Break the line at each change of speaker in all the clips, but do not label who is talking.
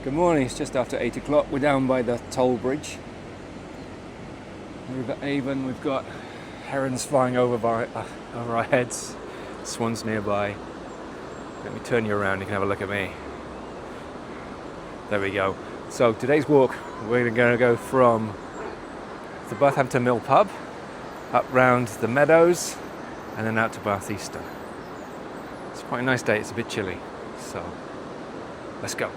Good morning, it's just after 8 o'clock. We're down by the toll bridge. Over Avon, we've got herons flying over our heads, swans nearby. Let me turn you around, you can have a look at me. There we go. So today's walk, we're going to go from the Bathampton Mill pub, up round the Meadows, and then out to Bath Eastern. It's quite a nice day, it's a bit chilly, so let's go.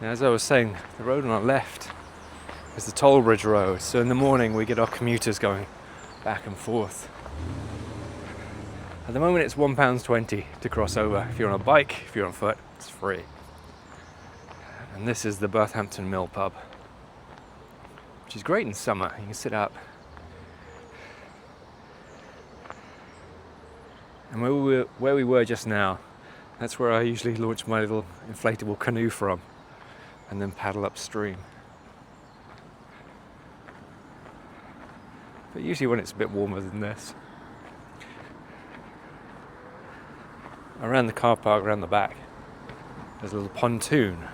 Now, as I was saying, the road on our left is the toll bridge road, so in the morning we get our commuters going back and forth. At the moment it's £1.20 to cross over. If you're on a bike, if you're on foot, it's free. And this is the Bathampton Mill pub, which is great in summer. You can sit up. And where we were just now, that's where I usually launch my little inflatable canoe from, and then paddle upstream. But usually when it's a bit warmer than this. Around the car park, around the back, there's a little pontoon.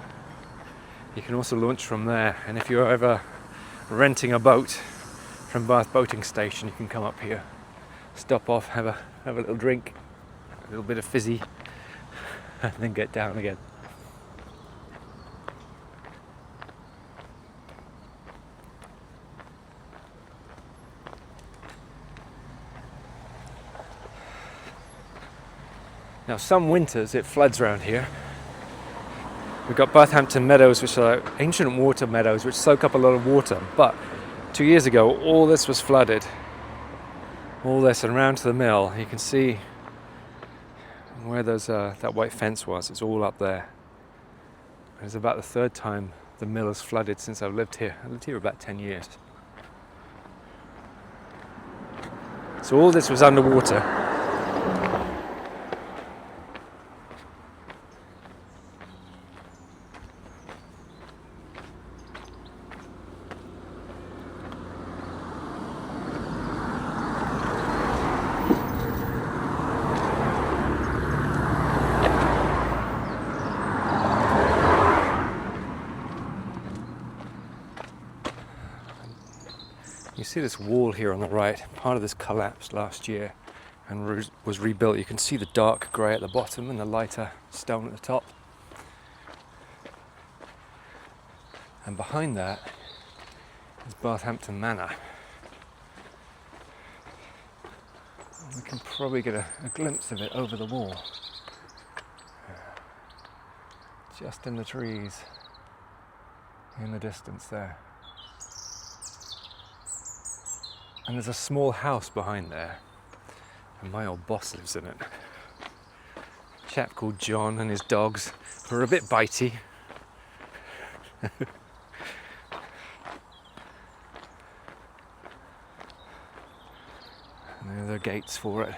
You can also launch from there, and if you're ever renting a boat from Bath Boating Station, you can come up here, stop off, have a little drink, a little bit of fizzy, and then get down again. Now, some winters it floods around here. We've got Bathampton Meadows, which are ancient water meadows which soak up a lot of water. But 2 years ago, all this was flooded. All this, and around to the mill, you can see where that white fence was. It's all up there. It's about the third time the mill has flooded since I've lived here. I lived here about 10 years. So all this was underwater. You see this wall here on the right, part of this collapsed last year and was rebuilt. You can see the dark grey at the bottom and the lighter stone at the top. And behind that is Bathampton Manor. We can probably get a glimpse of it over the wall. Just in the trees in the distance there. And there's a small house behind there, and my old boss lives in it. A chap called John and his dogs, who are a bit bitey. And there are the gates for it.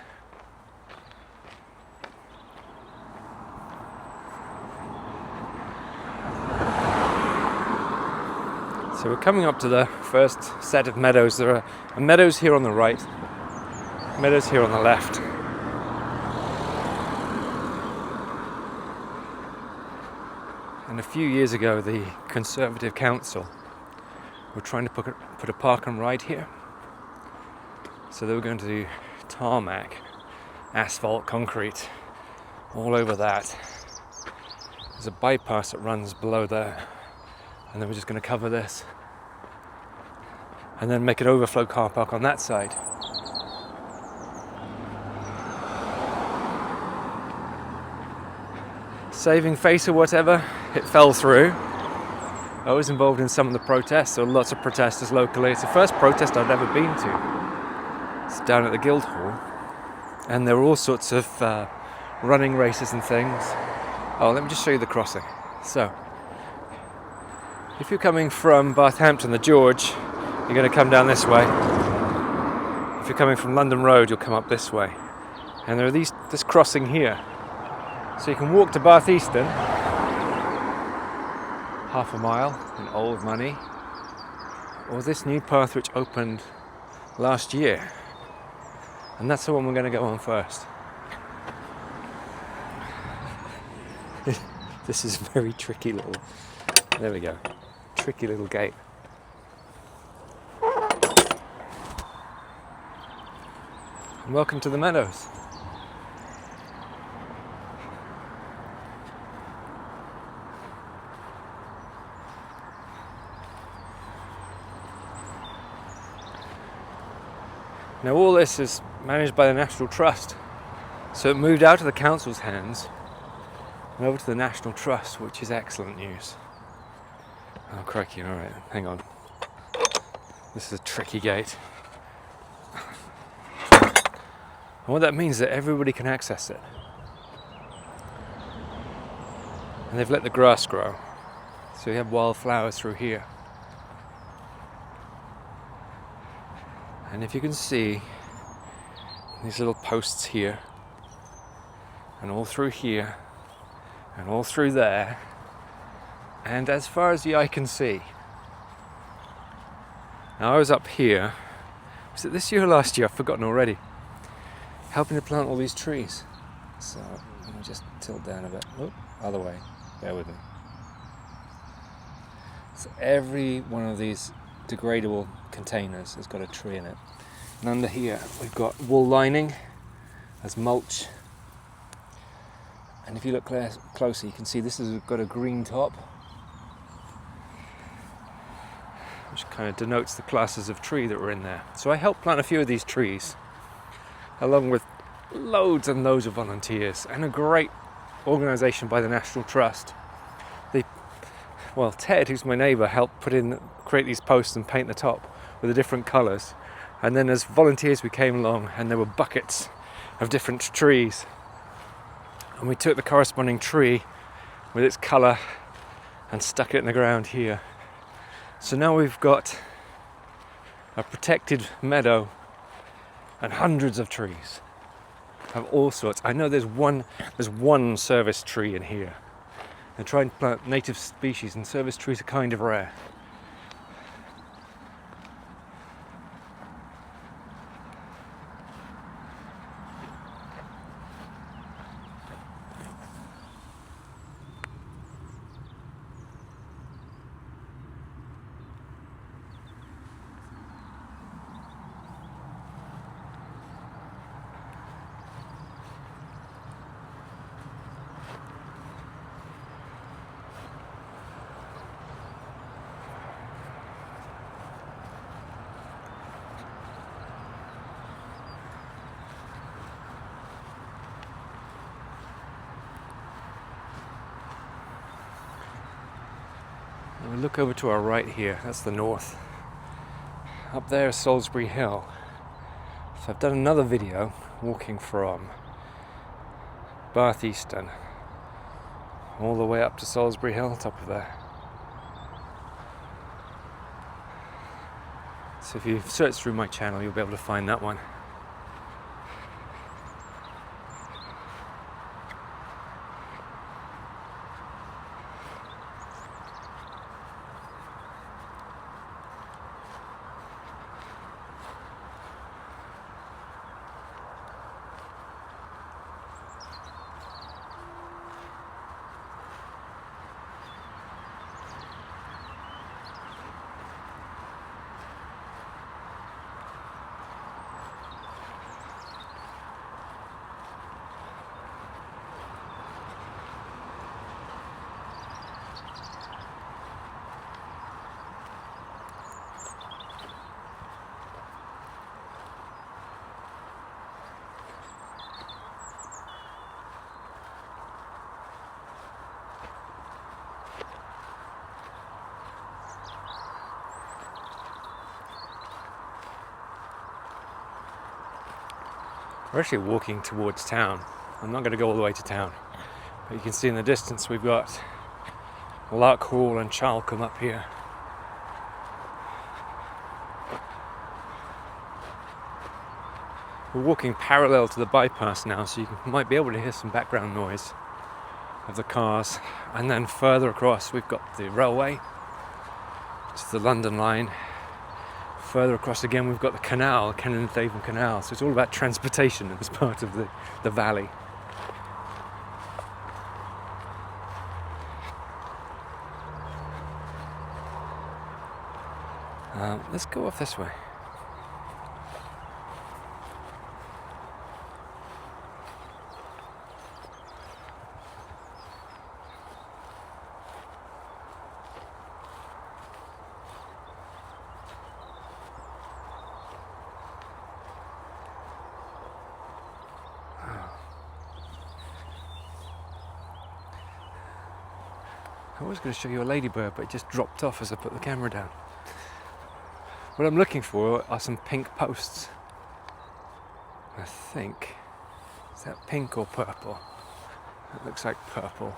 So we're coming up to the first set of meadows. There are meadows here on the right, meadows here on the left. And a few years ago, the Conservative Council were trying to put a park and ride here. So they were going to do tarmac, asphalt, concrete, all over that. There's a bypass that runs below there. And then we're just going to cover this and then make an overflow car park on that side. Saving face or whatever, it fell through. I was involved in some of the protests, so lots of protesters locally. It's the first protest I've ever been to. It's down at the Guildhall, and there were all sorts of running races and things. Oh, let me just show you the crossing. So, if you're coming from Bathampton, the George, you're going to come down this way. If you're coming from London Road, you'll come up this way. And there are this crossing here. So you can walk to Bath Easton, half a mile in old money, or this new path which opened last year. And that's the one we're going to go on first. This is very tricky little, there we go, tricky little gate. And welcome to the Meadows. Now all this is managed by the National Trust, so it moved out of the council's hands and over to the National Trust, which is excellent news. Oh crikey, alright, hang on. This is a tricky gate. And what that means is that everybody can access it. And they've let the grass grow, so you have wildflowers through here. And if you can see these little posts here, and all through here, and all through there, and as far as the eye can see. Now I was up here, was it this year or last year? I've forgotten already, helping to plant all these trees. So let me just tilt down a bit. Oh, other way, bear with me. So every one of these degradable containers has got a tree in it. And under here we've got wool lining as mulch. And if you look closer, you can see this has got a green top, which kind of denotes the classes of tree that were in there. So I helped plant a few of these trees, along with loads and loads of volunteers and a great organisation by the National Trust. Ted, who's my neighbour, helped create these posts and paint the top with the different colours. And then as volunteers we came along, and there were buckets of different trees. And we took the corresponding tree with its colour and stuck it in the ground here. So now we've got a protected meadow and hundreds of trees of all sorts. I know there's one service tree in here. They're trying to plant native species, and service trees are kind of rare. We look over to our right here, that's the north. Up there is Salisbury Hill. So I've done another video walking from Bath Easton all the way up to Salisbury Hill, top of there. So if you search through my channel, you'll be able to find that one. We're actually walking towards town. I'm not going to go all the way to town, but you can see in the distance we've got Lark Hall and Chalcombe up here. We're walking parallel to the bypass now, so you might be able to hear some background noise of the cars. And then further across we've got the railway, which is the London line. Further across again we've got the canal, Avon Canal. So it's all about transportation in this part of the valley. Let's go off this way. I was going to show you a ladybird, but it just dropped off as I put the camera down. What I'm looking for are some pink posts. I think. Is that pink or purple? It looks like purple.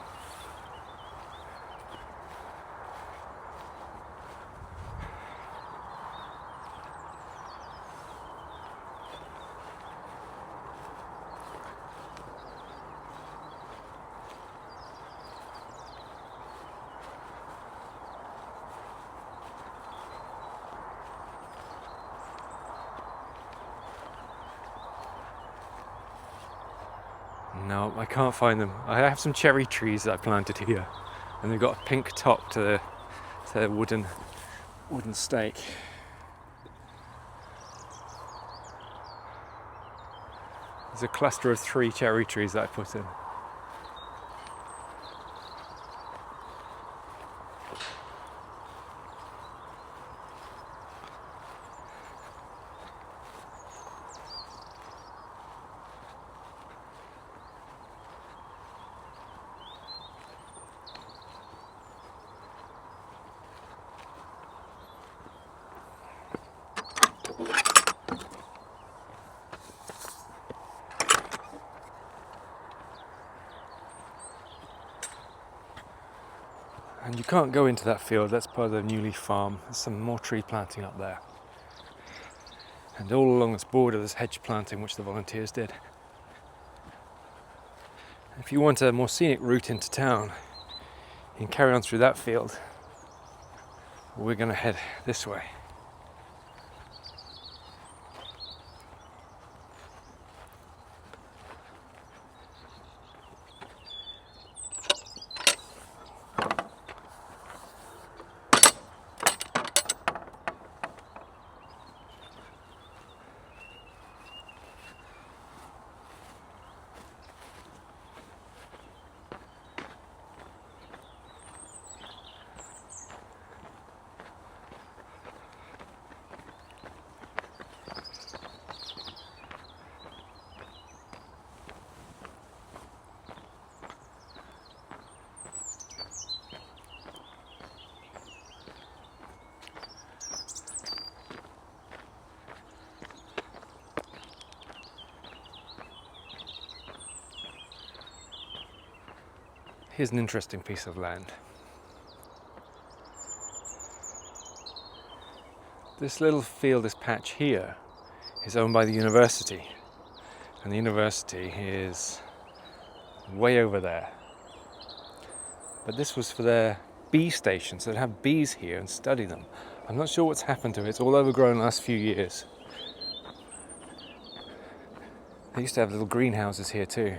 No, I can't find them. I have some cherry trees that I planted here, and they've got a pink top to the wooden stake. There's a cluster of 3 cherry trees that I put in. And you can't go into that field, that's part of the Newley farm. There's some more tree planting up there. And all along this border there's hedge planting, which the volunteers did. If you want a more scenic route into town, you can carry on through that field. We're going to head this way. Here's an interesting piece of land. This little field, this patch here, is owned by the university. And the university is way over there. But this was for their bee station, so they'd have bees here and study them. I'm not sure what's happened to it. It's all overgrown the last few years. They used to have little greenhouses here too.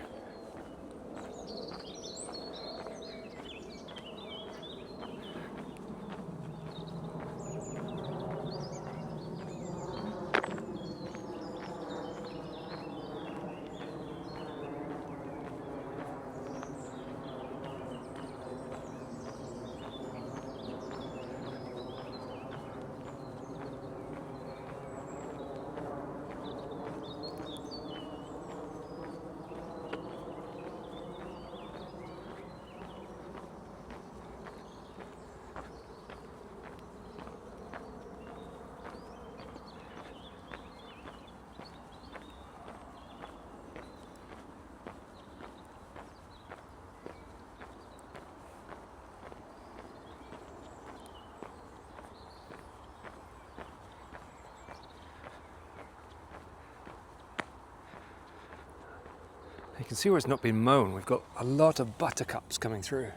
You can see where it's not been mown. We've got a lot of buttercups coming through.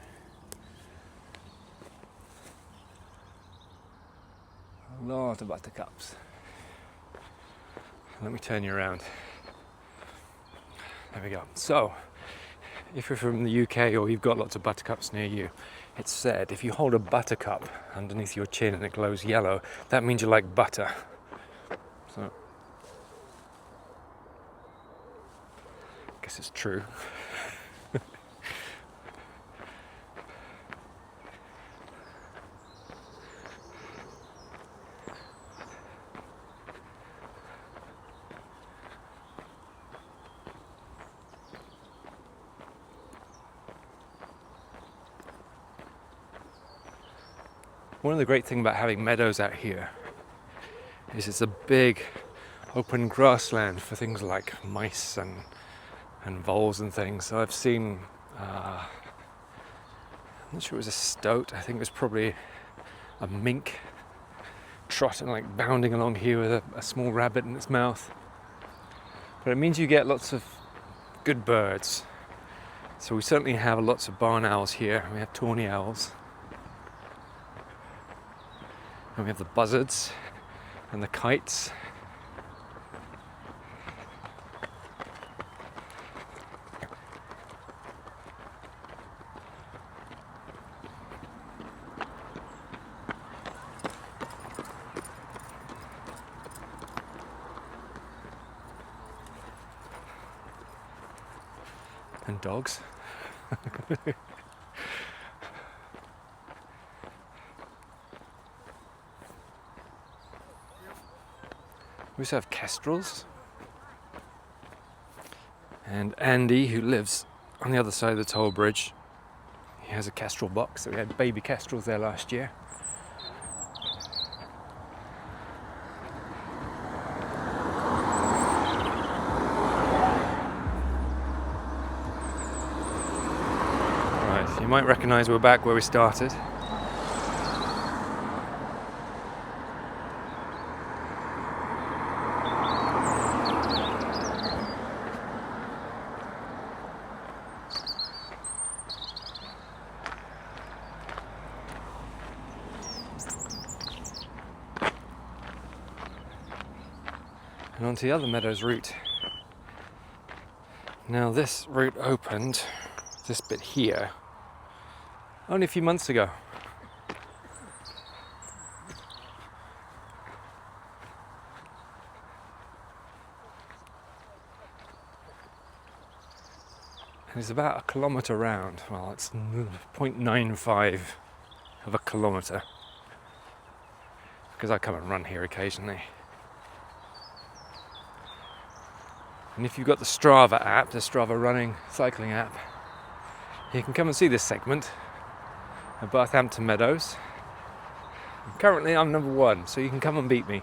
A lot of buttercups. Let me turn you around. There we go. So, if you're from the UK or you've got lots of buttercups near you, it's said if you hold a buttercup underneath your chin and it glows yellow, that means you like butter. So, I guess it's true. One of the great things about having meadows out here is it's a big open grassland for things like mice and voles and things. So I've seen, I'm not sure it was a stoat, I think it was probably a mink trotting, like bounding along here with a small rabbit in its mouth. But it means you get lots of good birds. So we certainly have lots of barn owls here. We have tawny owls. And we have the buzzards and the kites. And dogs. We also have kestrels. And Andy, who lives on the other side of the toll bridge, he has a kestrel box. So we had baby kestrels there last year. Right, you might recognise we're back where we started. And onto the other meadows route. Now this route opened, this bit here, only a few months ago. And it's about a kilometre round. Well, it's 0.95 of a kilometre. Because I come and run here occasionally. And if you've got the Strava app, the Strava running cycling app, you can come and see this segment of Bathampton Meadows. Currently I'm number 1, so you can come and beat me.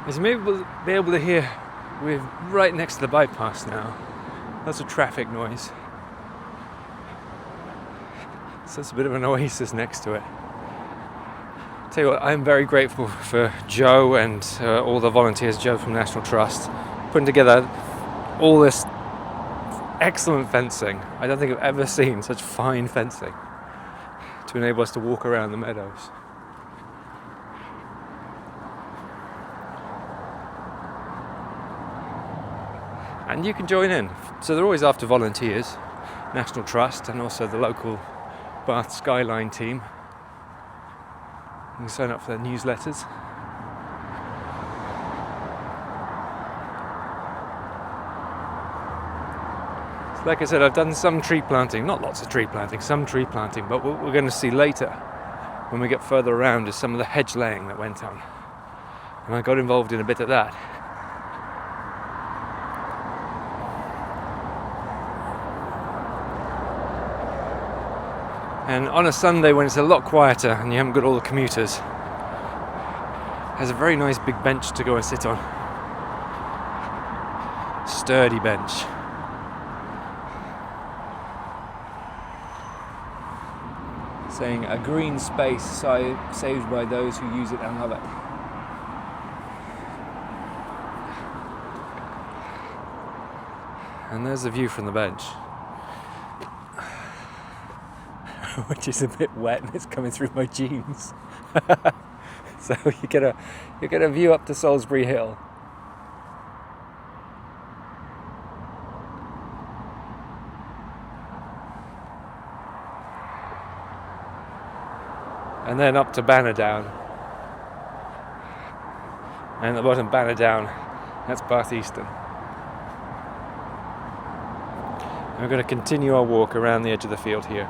As you may be able to hear, we're right next to the bypass now. Lots of traffic noise. So it's a bit of an oasis next to it. Tell you what, I'm very grateful for Joe and all the volunteers, Joe from National Trust, putting together all this excellent fencing. I don't think I've ever seen such fine fencing to enable us to walk around the meadows. And you can join in. So they're always after volunteers, National Trust and also the local Bath Skyline team. You can sign up for their newsletters. So like I said, I've done some tree planting, not lots of tree planting, some tree planting, but what we're going to see later when we get further around is some of the hedge laying that went on. And I got involved in a bit of that. And on a Sunday when it's a lot quieter and you haven't got all the commuters, there's a very nice big bench to go and sit on. Sturdy bench. Saying a green space saved by those who use it and love it. And there's the view from the bench. Which is a bit wet and it's coming through my jeans. So you get a view up to Salisbury Hill. And then up to Bannerdown. And at the bottom Bannerdown, that's Bath Eastern. And we're going to continue our walk around the edge of the field here.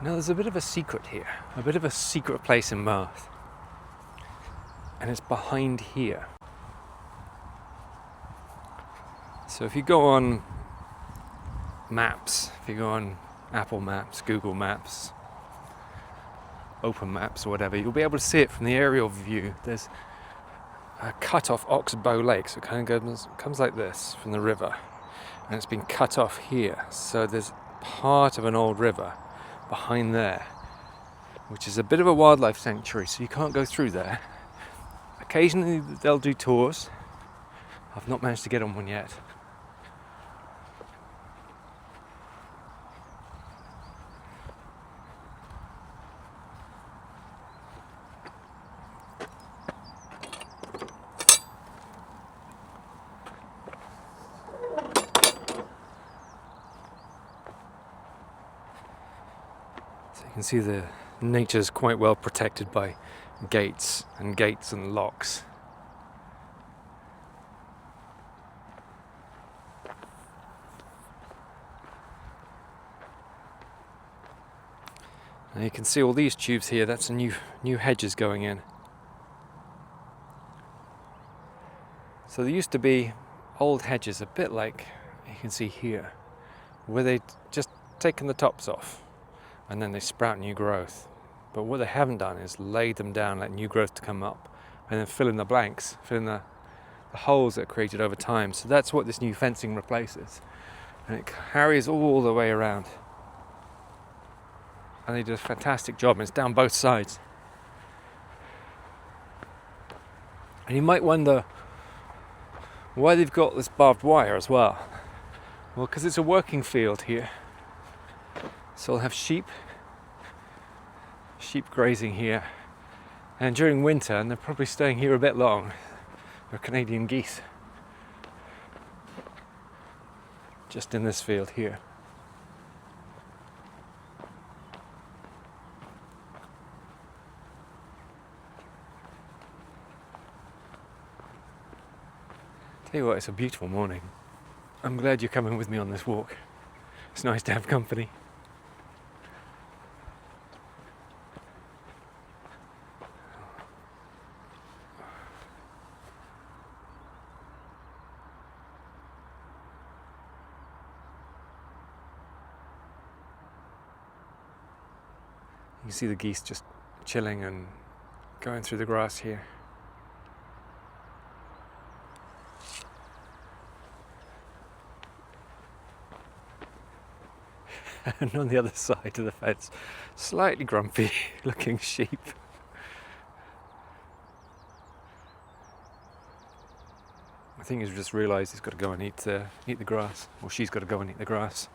Now there's a bit of a secret here, a bit of a secret place in Bath, and it's behind here. So if you go on maps, if you go on Apple Maps, Google Maps, Open Maps or whatever, you'll be able to see it from the aerial view. There's a cut off Oxbow Lake, so it kind of comes like this from the river, and it's been cut off here. So there's part of an old river behind there, which is a bit of a wildlife sanctuary, so you can't go through there. Occasionally they'll do tours. I've not managed to get on one yet. You can see the nature's quite well protected by gates and locks. And you can see all these tubes here, that's a new hedges going in. So there used to be old hedges, a bit like you can see here, where they'd just taken the tops off and then they sprout new growth. But what they haven't done is laid them down, let new growth to come up, and then fill in the blanks, fill in the holes that are created over time. So that's what this new fencing replaces. And it carries all the way around. And they did a fantastic job, and it's down both sides. And you might wonder why they've got this barbed wire as well. Well, because it's a working field here. So they'll have sheep grazing here. And during winter, and they're probably staying here a bit long, they're Canadian geese. Just in this field here. Tell you what, it's a beautiful morning. I'm glad you're coming with me on this walk. It's nice to have company. You can see the geese just chilling and going through the grass here. And on the other side of the fence, slightly grumpy looking sheep. I think he's just realised he's got to go and eat the grass, or she's got to go and eat the grass.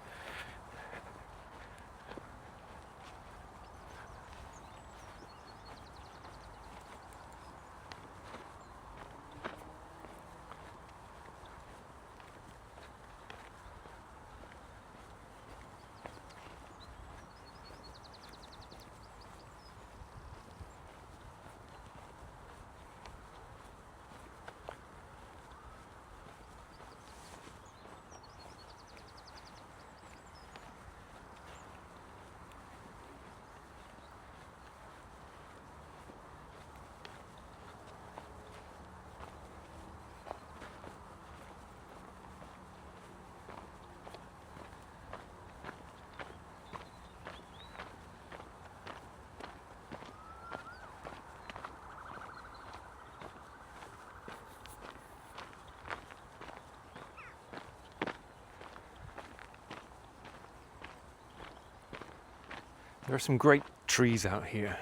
There are some great trees out here,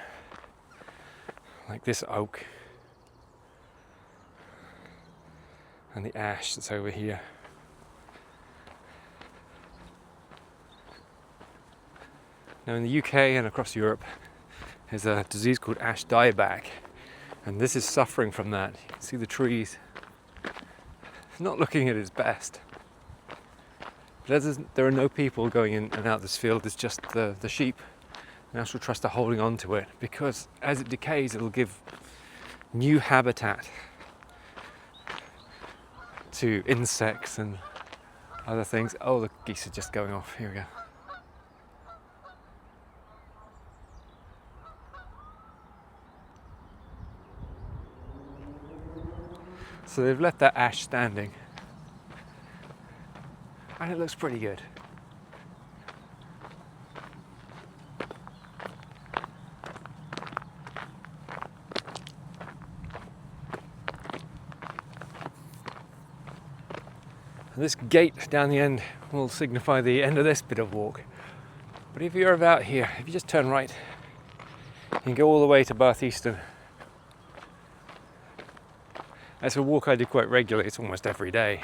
like this oak and the ash that's over here. Now in the UK and across Europe there's a disease called ash dieback, and this is suffering from that. You can see the trees not looking at its best. But as there are no people going in and out this field, it's just the sheep. National Trust are holding on to it because as it decays it'll give new habitat to insects and other things. Oh, the geese are just going off. Here we go. So they've left that ash standing and it looks pretty good. This gate down the end will signify the end of this bit of walk. But if you're about here, if you just turn right, you can go all the way to Bath Easton. That's a walk I do quite regularly, it's almost every day.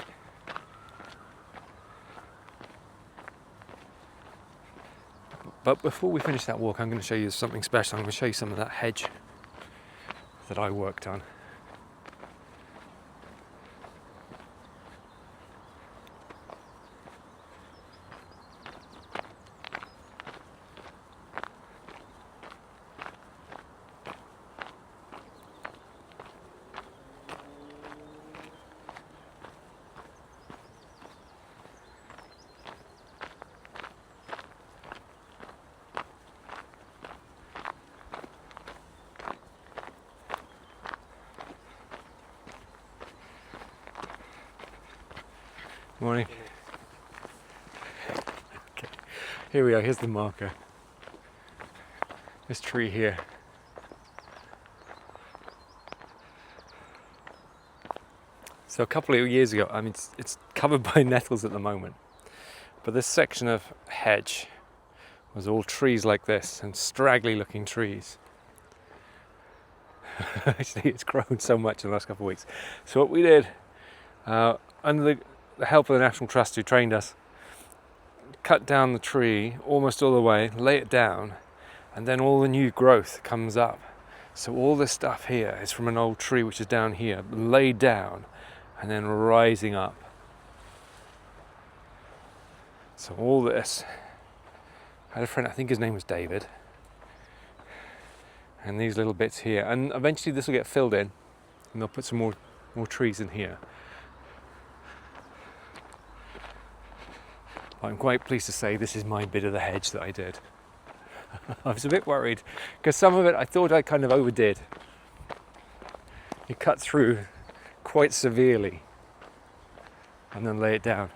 But before we finish that walk, I'm going to show you something special. I'm going to show you some of that hedge that I worked on. Morning. Okay. Here we are, here's the marker. This tree here. So a couple of years ago, I mean, it's covered by nettles at the moment, but this section of hedge was all trees like this and straggly looking trees. Actually, it's grown so much in the last couple of weeks. So what we did, under the help of the National Trust who trained us, cut down the tree almost all the way, lay it down, and then all the new growth comes up. So all this stuff here is from an old tree which is down here, laid down, and then rising up. So all this, I had a friend, I think his name was David, and these little bits here, and eventually this will get filled in, and they'll put some more trees in here. I'm quite pleased to say this is my bit of the hedge that I did. I was a bit worried, because some of it I thought I kind of overdid. You cut through quite severely and then lay it down.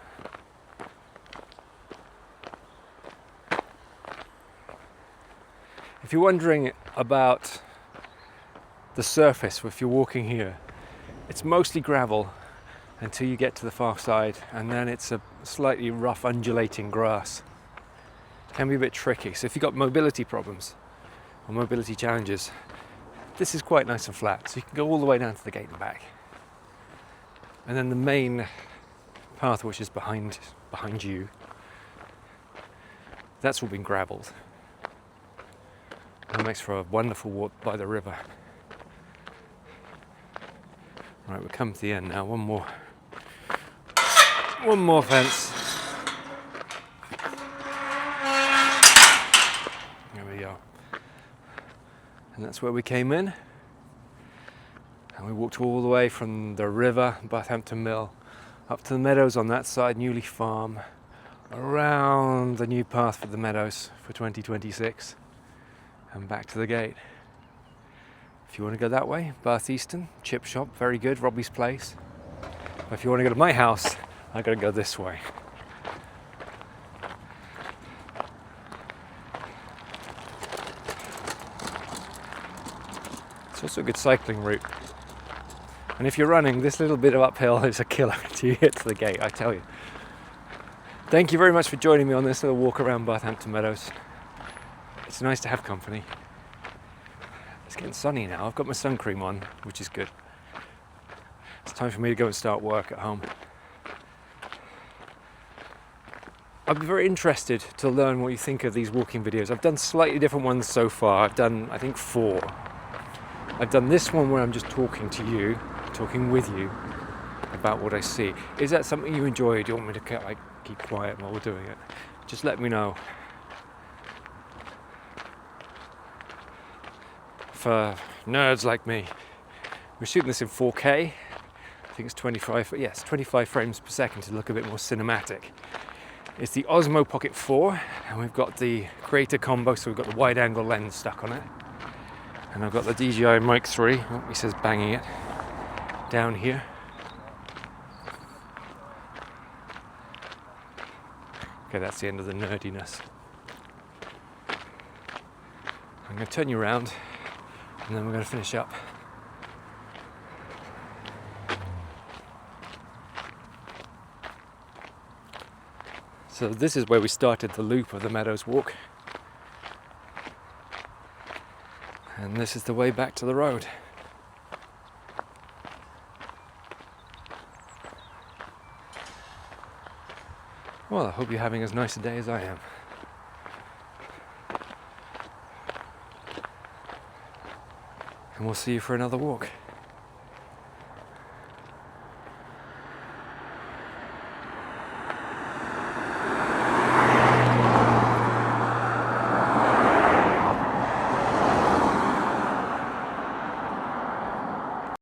If you're wondering about the surface, if you're walking here, it's mostly gravel until you get to the far side, and then it's a slightly rough undulating grass. It can be a bit tricky, so if you've got mobility problems or mobility challenges, this is quite nice and flat, so you can go all the way down to the gate and back. And then the main path, which is behind you, that's all been gravelled. That makes for a wonderful walk by the river. Right, we've come to the end now. One more fence. There we go. And that's where we came in. And we walked all the way from the river, Bathampton Mill, up to the meadows on that side, Newley Farm, around the new path for the meadows for 2026, and back to the gate. If you want to go that way, Bath Eastern, chip shop, very good, Robbie's Place. But if you want to go to my house, I've got to go this way. It's also a good cycling route. And if you're running, this little bit of uphill is a killer until you get to the gate, I tell you. Thank you very much for joining me on this little walk around Bathampton Meadows. It's nice to have company. It's getting sunny now. I've got my sun cream on, which is good. It's time for me to go and start work at home. I'd be very interested to learn what you think of these walking videos. I've done slightly different ones so far. I've done, I think, 4. I've done this one where I'm just talking to you, talking with you about what I see. Is that something you enjoy? Do you want me to keep quiet while we're doing it? Just let me know. For nerds like me, we're shooting this in 4K. I think it's 25 frames per second to look a bit more cinematic. It's the Osmo Pocket 4, and we've got the creator combo, so we've got the wide angle lens stuck on it. And I've got the DJI Mic 3, oh, he says banging it, down here. Okay, that's the end of the nerdiness. I'm going to turn you around, and then we're going to finish up. So this is where we started the loop of the Meadows walk. And this is the way back to the road. Well, I hope you're having as nice a day as I am. And we'll see you for another walk.